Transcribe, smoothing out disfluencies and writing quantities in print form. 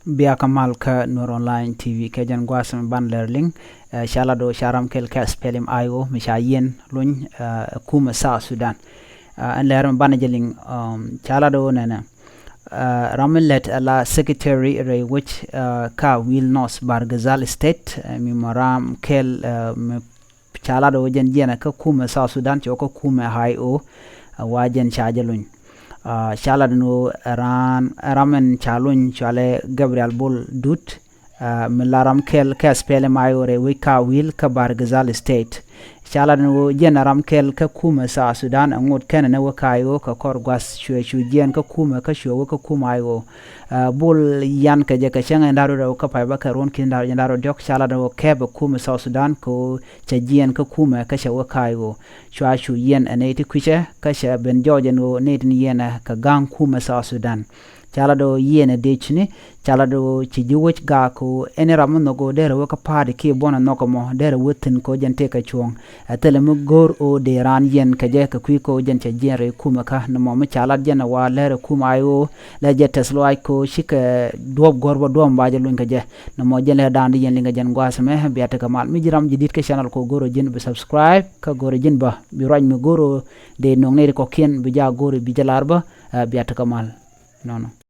Bia Kamal ka Nur Online TV ke jan gwasam ban lerling shala do sharam kel ka spelim ayo mishayen lun kuma sa Sudan an lerum ban jeling shala do nana Ramelet ala secretary re which ka Wilnos Bargazal state mi maram kel shala do jen jena ka kuma sa Sudan choko kuma hayo wajen chajalun shala no ramen chalun chale Gabriel Bull dut milaram kel ka spele mayore wika wil ka Bargazal state shala no jenaram kel ka kuma sa Sudan ngot ken ne wakayo ka korgwas chwe jen ka kuma ka shwo ka kuma yo bul yan ka je ka changa ndaro ro ka paiba ka ron kin ndaro dok shala no ke ba kuma sa Sudan ko cha jen ka kuma ka shwo kayo chwa shu yen ane ti kwiche ka sha ben joje no ne tin yena ka gang kuma sa Sudan chala do yene dechni chala do ci jiwoch ga ko enera no go dere wo ka pade ke bona no ko mo dere wotin ko jente ka chuong atele mo gor o de ran yen ka je ka kwi ko jente jere kuma ka no mo chala jena wa lere kuma ayo la je teslo ay ko shika dob gorbo dom baaje lun ka je no mo jele dandi yen linga jen gwasame biata kamal mi jiram jidit ka channel ko goro jin be subscribe ka goro jin ba bi roñ mi goro de no ngere ko ken bi ja goro bi jalar ba biata kamal non